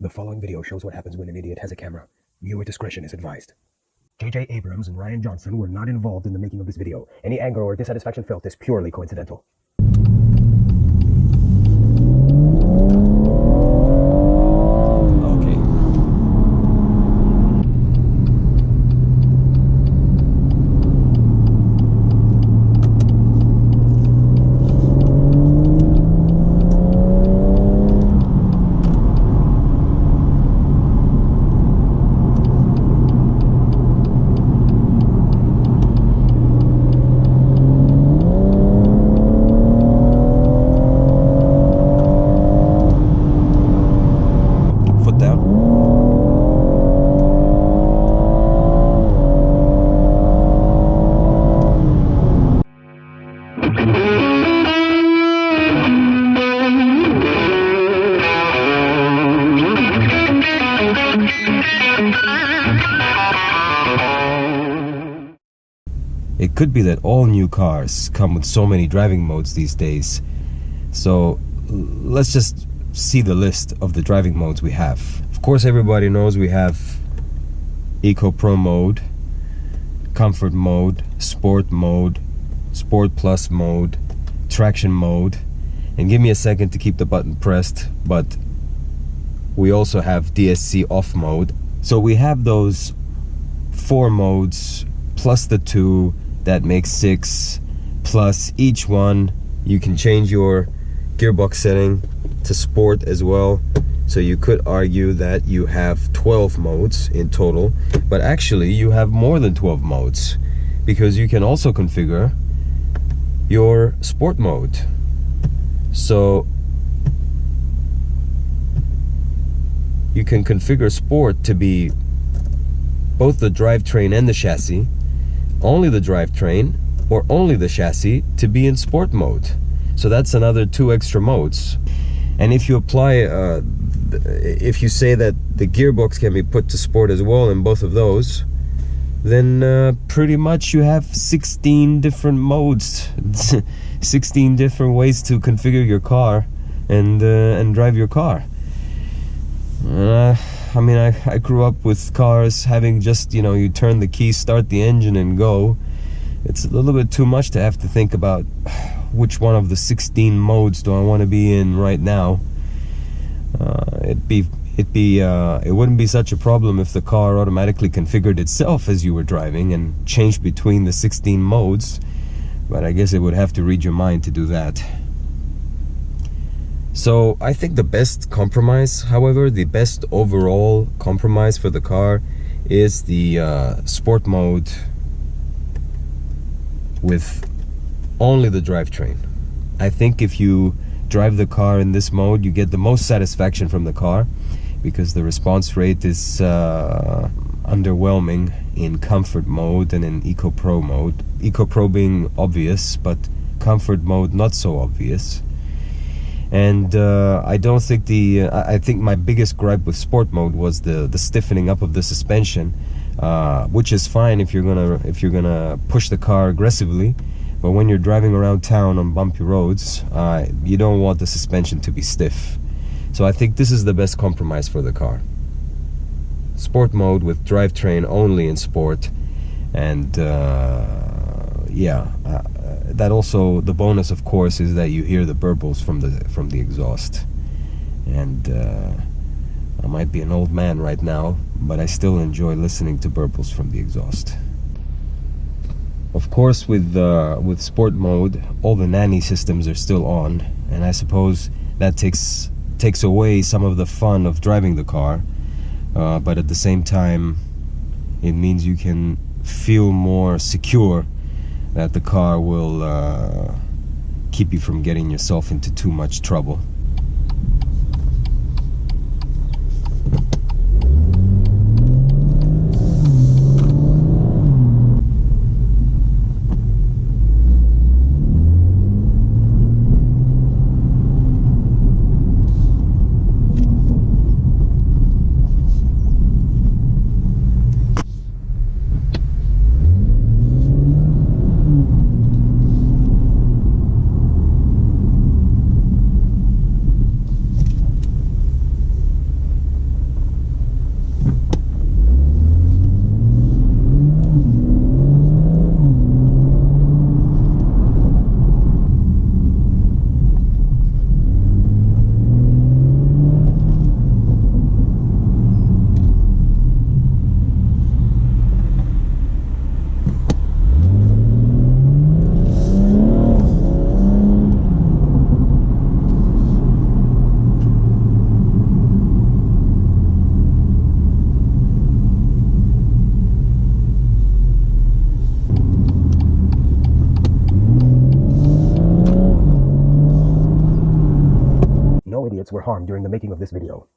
The following video shows what happens when an idiot has a camera. Viewer discretion is advised. J.J. Abrams and Ryan Johnson were not involved in the making of this video. Any anger or dissatisfaction felt is purely coincidental. It could be that all new cars come with so many driving modes these days. So let's just see the list of the driving modes we have. Of course, everybody knows we have Eco Pro mode, Comfort mode, Sport mode, Sport Plus mode, Traction mode. And give me a second to keep the button pressed, but we also have DSC off mode. So we have those 4 modes plus the 2. That makes 6, plus each one you can change your gearbox setting to sport as well. So you could argue that you have 12 modes in total, but actually you have more than 12 modes, because you can also configure your sport mode. So you can configure sport to be both the drivetrain and the chassis, only the drivetrain, or only the chassis to be in sport mode. So that's another 2 extra modes. And if you apply, if you say that the gearbox can be put to sport as well in both of those, then pretty much you have 16 different modes, 16 different ways to configure your car and drive your car. I mean, I grew up with cars having just, you know, you turn the key, start the engine and go. It's a little bit too much to have to think about which one of the 16 modes do I want to be in right now. It wouldn't be such a problem if the car automatically configured itself as you were driving and changed between the 16 modes, but I guess it would have to read your mind to do that. So I think the best compromise, however, the best overall compromise for the car is the sport mode with only the drivetrain. I think if you drive the car in this mode, you get the most satisfaction from the car, because the response rate is underwhelming in comfort mode and in Eco Pro mode. Eco Pro being obvious, but comfort mode not so obvious. And I don't think I think my biggest gripe with sport mode was the stiffening up of the suspension, which is fine if you're gonna push the car aggressively, but when you're driving around town on bumpy roads, you don't want the suspension to be stiff. So I think this is the best compromise for the car. Sport mode with drivetrain only in sport, and that also, the bonus of course is that you hear the burbles from the exhaust. And I might be an old man right now, but I still enjoy listening to burbles from the exhaust. Of course, with sport mode, all the nanny systems are still on, and I suppose that takes away some of the fun of driving the car, but at the same time it means you can feel more secure that the car will keep you from getting yourself into too much trouble. were harmed during the making of this video.